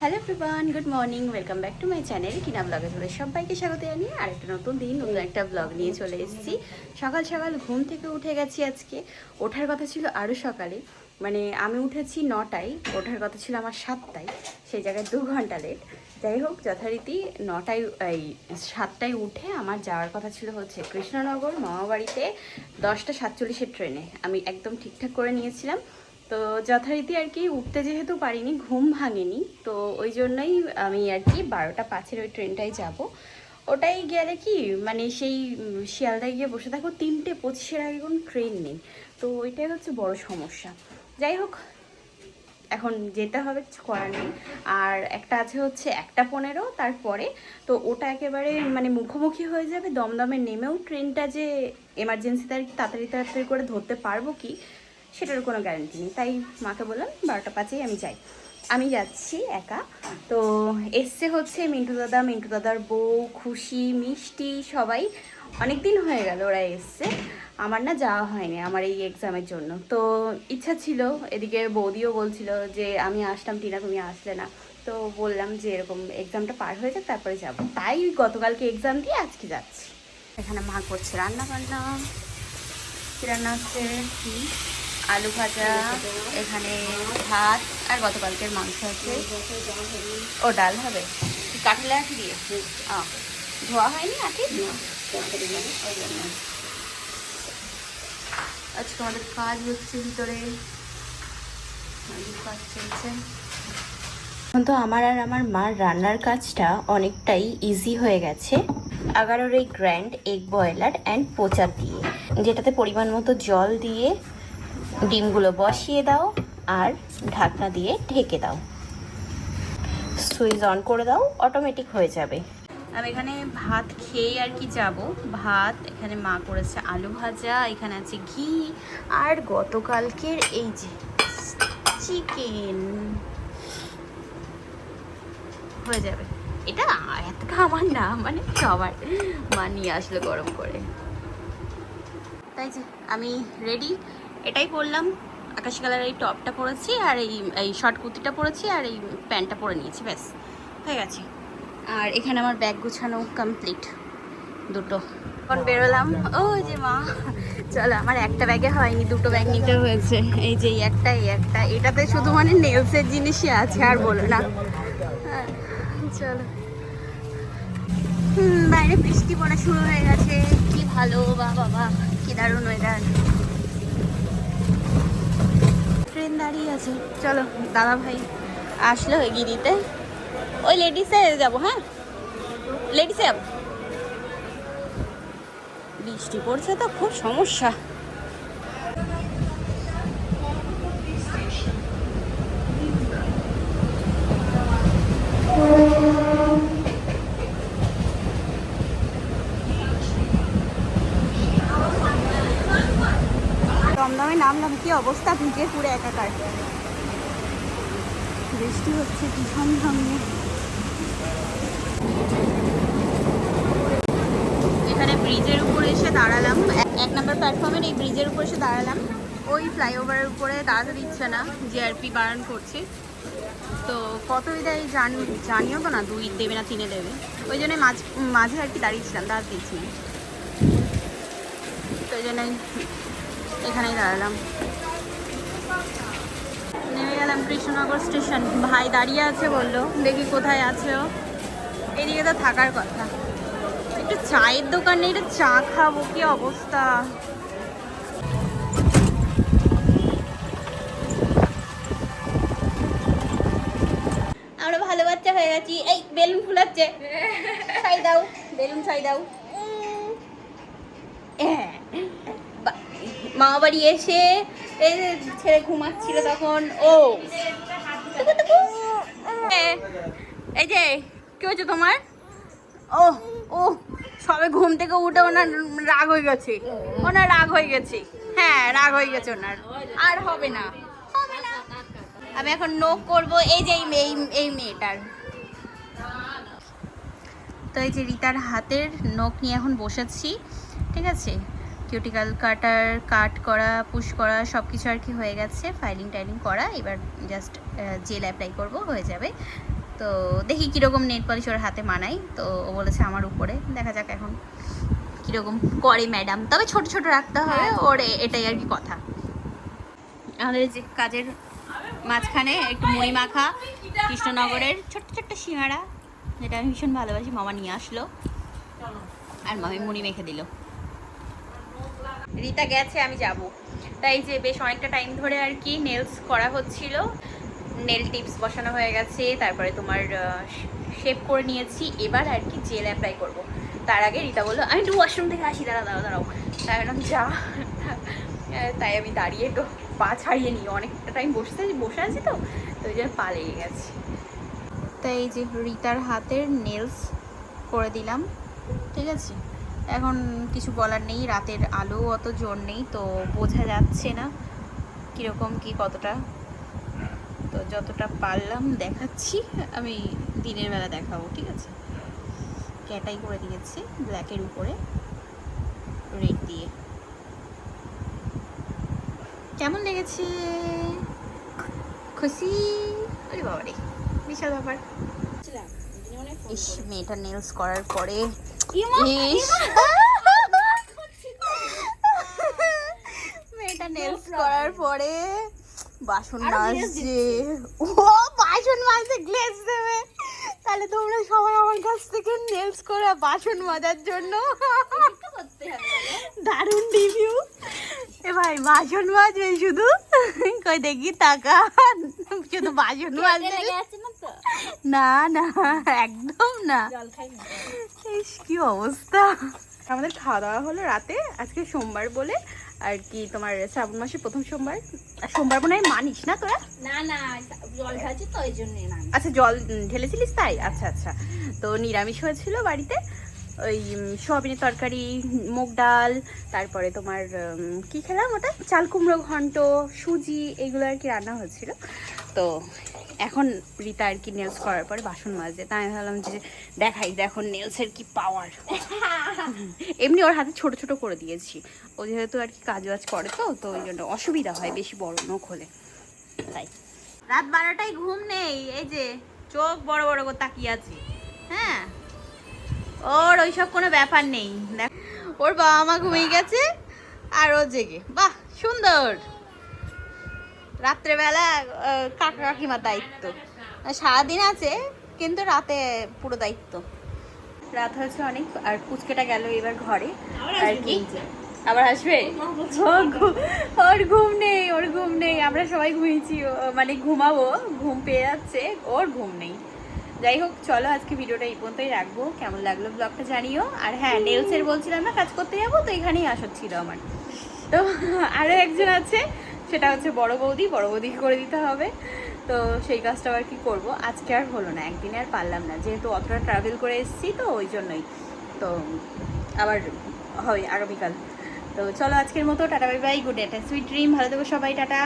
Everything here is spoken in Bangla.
Hello everyone, good morning, welcome back to my channel কিনা ব্লগে তোমাদের সবাইকে স্বাগত জানিয়ে আর একটা নতুন দিন নতুন একটা ব্লগ নিয়ে চলে এসেছি। সকাল সকাল ঘুম থেকে উঠে গেছি। আজকে ওঠার কথা ছিল আরও সকালে, মানে আমি উঠেছি 9টায়, ওঠার কথা ছিল আমার 7টায়, সেই জায়গায় 2 ঘন্টা লেট। যাই হোক, যথারীতি 9টায় এই 7টায় উঠে আমার যাওয়ার কথা ছিল হচ্ছে কৃষ্ণনগর মামাবাড়িতে 10টা 47-এর ট্রেনে। আমি একদম ঠিকঠাক করে নিয়েছিলাম। তো যথারীতি আর কি উঠতে যেহেতু পারিনি, ঘুম ভাঙেনি, তো ওই জন্যই আমি আর কি 12টা 5-এর ওই ট্রেনটাই যাব। ওটাই গেলে কি মানে সেই শিয়ালদায় গিয়ে বসে থাকো, 3টে 25-এর আগে কোনো ট্রেন নেই, তো ওইটাই হচ্ছে বড় সমস্যা। যাই হোক, এখন যেতে হবে, কিছু করার নেই। আর একটা আছে হচ্ছে 1টা 15 তারপরে, তো ওটা একেবারে মানে মুখোমুখি হয়ে যাবে। দমদমে নেমেও ট্রেনটা যে এমার্জেন্সিতে আর কি তাড়াতাড়ি তাড়াতাড়ি করে ধরতে পারবো কি সেটার কোনো গ্যারান্টি নেই। তাই মাকে বললাম 12টা 5-এই আমি যাই। আমি যাচ্ছি একা। তো এসছে হচ্ছে মিন্টু দাদার বউ, খুশি, মিষ্টি, সবাই। অনেক দিন হয়ে গেল ওরা এসছে। আমার না যাওয়া হয়নি আমার এই এক্সামের জন্য, তো ইচ্ছা ছিল। এদিকে বৌদিও বলছিল যে আমি আসলাম টিনা, তুমি আসলে না। তো বললাম যে এরকম এক্সামটা পার হয়ে যাক তারপরে যাব, তাই গতকালকে এক্সাম দিয়ে আজকে যাচ্ছি। এখানে মা করছে রান্না বান্না। কি রান্না হচ্ছে? আলু ভাজা, এখানে ভাত, আর গতকালকের মাংস আছে। ও ডাল হবে, কাঠলে আঁটি দিয়ে ধোয়া হয়নি আঁটি। আজকে আমাদের কাজ হচ্ছে ভিতরে, কাজ চলছে। এখন তো আমার আর আমার মার রান্নার কাজটা অনেকটাই ইজি হয়ে গেছে। 11 এই grand egg boiler and Pocha দিয়ে, যেটাতে পরিমাণ মতো জল দিয়ে ডিমগুলো বসিয়ে দাও আর ঢাকনা দিয়ে ঢেকে দাও, সুইচ অন করে দাও, অটোমেটিক হয়ে যাবে। আমি এখানে ভাত খেয়ে আর কি যাব। ভাত, এখানে মা করেছে আলু ভাজা, এখানে আছে ঘি, আর গতকালকের এই যে চিকেন হয়ে যাবে। এটা এতটা আমার না, মানে সবার মা নিয়ে আসলে গরম করে। তাই যে আমি রেডি, এটাই পরলাম। আকাশি কালার এই টপটা পরেছি, আর এই শর্ট কুর্তিটা পরেছি, আর এই প্যান্টটা পরে নিয়েছি, ব্যাস হয়ে গেছে। আর এখানে আমার ব্যাগ গুছানো কমপ্লিট, দুটো। এখন বেরোলাম। ও যে মা, চলো, আমার একটা ব্যাগে হয়নি, দুটো ব্যাগ নিতে হয়েছে। এই যে এই একটা, এটাতে শুধু মানে নেলসের জিনিসই আছে, আর বলো না। হ্যাঁ, চলো। বাইরে বৃষ্টি পড়া শুরু হয়ে গেছে, কি ভালো, বা বাবা কি দারুণ ওয়েদার। ট্রেন দাঁড়িয়ে আছে, চলো। দাদা ভাই আসলো এগিয়ে দিতে। ওই লেডিসে যাবো, হ্যাঁ লেডিসে যাবো। বৃষ্টি পড়ছে তো খুব সমস্যা। দমদমে নামলাম, কি অবস্থা, ভিজে পুরো একাকার। বৃষ্টি হচ্ছে ভীষণ ঝমঝমে। এখানে ব্রিজের উপরে এসে দাঁড়ালাম, 1 নম্বর প্ল্যাটফর্মের এই ব্রিজের উপর এসে দাঁড়ালাম। ওই ফ্লাইওভারের উপরে দাঁড়াতে দিচ্ছে না, জিআরপি বারণ করছে। তো কতই দেয় জানিও তো না, 2 দেবে না 3 দেবে, ওই জন্য মাঝে আর কি দাঁড়িয়েছিলাম, দাঁড়াতে দিচ্ছি। তো ওই জন্যই এখানেই দাঁড়ালাম। নেমে গেলাম কৃষ্ণনগর স্টেশন। ভাই দাঁড়িয়ে আছে, বললো দেখি কোথায় আছে ও। এদিকে তো থাকার কথা। একটু চায়ের দোকানে একটু চা খাবো, কি অবস্থা। আমরা ভালো বাচ্চা হয়ে গেছি। এই বেলুন ফুলাচ্ছে, ছাই দাও, বেলুন ছাই দাও। মামা বাড়ি এসে এই ছেলে ঘুমাচ্ছিল তখন, ও এই যে কি হয়েছে তোমার? ও ও সবে ঘুম থেকে উঠে ওনার রাগ হয়ে গেছে, ওনার রাগ হয়ে গেছে। হ্যাঁ, রাগ হয়ে গেছে ওনার, আর হবে না, হবে না। আমি এখন নোক করবো, এই যে এই মেয়েটার। তো এই যে রিতার হাতের নখ নিয়ে এখন বসেছি, ঠিক আছে। কিউটিক্যাল কাট করা, পুশ করা সব কিছু আর কি হয়ে গেছে, ফাইলিং টাইলিং করা। এবার জাস্ট জেল অ্যাপ্লাই করব, হয়ে যাবে। তো তো দেখি কীরকম নেল পলিশ ওর হাতে মানাই। তো ও বলেছে আমার উপরে, দেখা যাক এখন কীরকম করে ম্যাডাম। তবে ছোট ছোট রাখতে হবে ওর, এটাই আর কি কথা। আমাদের যে কাজের মাঝখানে একটু মুড়ি মাখা কৃষ্ণনগরের ছোট্ট ছোট্ট সিঙ্গাড়া, যেটা আমি ভীষণ ভালোবাসি, মামা নিয়ে আসলো আর মামি মুড়ি মেখে দিল। রিতা গেছে, আমি যাব। তাই যে বেশ অনেকটা টাইম ধরে আর কি নেলস করা হচ্ছিল। নেল টিপস বসানো হয়ে গেছে, তারপরে তোমার শেপ করে নিয়েছি, এবার আর কি জেল অ্যাপ্লাই করব। তার আগে রিতা বললো আমি একটু ওয়াশরুম থেকে আসি, দাঁড়াও। তাই বললাম যা। তাই আমি দাঁড়িয়ে একটু পা ছাড়িয়ে নিই, অনেকটা টাইম বসে আছি তো ওই জন্য পা লেগে গেছে। তাই এই যে রিতার হাতের নেলস করে দিলাম, ঠিক আছে। এখন কিছু বলার নেই, রাতের আলো অত জোর নেই, তো বোঝা যাচ্ছে না কীরকম কি কতটা। তো যতটা পারলাম দেখাচ্ছি, আমি দিনের বেলা দেখাবো, ঠিক আছে। ক্যাটাই করে দিয়েছি ব্ল্যাকের উপরে রেড দিয়ে। কেমন লেগেছে? খুশি? আরে বাবা রে, বিশাল ব্যাপার। ইস, মেয়েটা নেলস করার পরে মেয়েটা নেলস করার পরে বাসন মাজছে। ও বাসন মাজতে গ্লেজ দেবে, তাহলে তোমরা সবাই আমার কাছ থেকে নেলস করে বাসন মাজার জন্য দারুণ রিভিউ। এ ভাই বাসন মাজবে শুধু, কই দেখি টাকা, শুধু বাসন মাজবে না, না একদম না। ইস কি অবস্থা। আমাদের খাওয়া দাওয়া হলো রাতে, আজকে সোমবার বলে আর কি, তোমার শ্রাবণ মাসের প্রথম সোমবার। সোমবার মনে হয় মানিস না তোরা? না জল খাচ্ছি তো ওই জন্য। আচ্ছা জল ঢেলেছিলিস তাই? আচ্ছা আচ্ছা। তো নিরামিষ হয়েছিল বাড়িতে, ওই সোয়াবিনের তরকারি, মুগ ডাল, তারপরে তোমার কি খেলাম ওটা, চাল কুমড়ো ঘন্ট, সুজি, এগুলো আর কি রান্না হয়েছিল। তো এখন রিতা আর কি নেলস করার পরে বাসন মাজে, তাই আমি ভাবলাম যে দেখাই, দেখো নেলসের কি পাওয়ার। এমনি ওর হাতে ছোট ছোট করে দিয়েছি, ও যেহেতু আর কি কাজ বাজ করে তো ওই জন্য অসুবিধা হয় বেশি বড় নখ হলে। তাই রাত 12টায় ঘুম নেই, এই যে চোখ বড় বড় করে তাকিয়ে আছে। হ্যাঁ, ওর ওইসব কোনো ব্যাপার নেই। দেখ ওর বাবা মা ঘুমিয়ে গেছে আর ও জেগে, বাহ সুন্দর। রাত্রেবেলা কাকা কাকিমার দায়িত্ব, সারাদিন আছে কিন্তু রাতে পুরো দায়িত্ব। রাত হয়েছে অনেক, আর পুচকেটা গেল এবার ঘরে আর কি। আবার আসবে? ওর ঘুম নেই, আমরা সবাই ঘুমিয়েছি, মানে ঘুমাবো, ঘুম পেয়ে যাচ্ছে, ওর ঘুম নেই। যাই হোক চলো, আজকে ভিডিওটা এই পর্যন্তই রাখবো। কেমন লাগলো ব্লগটা জানিও। আর হ্যাঁ, নেলসের বলছিলাম না কাজ করতে যাবো, তো এখানেই আসার ছিল আমার। তো আরও একজন আছে, সেটা হচ্ছে বড় বৌদি করে দিতে হবে। তো সেই কাজটা আর কি করবো, আজকে আর হলো না, একদিনে আর পারলাম না, যেহেতু অতটা ট্রাভেল করে এসেছি তো ওই জন্যই। তো আবার হয় আগামীকাল। তো চলো আজকের মতো tata bye bye, good night, sweet dream, ভালো থেকো সবাই, টাটা।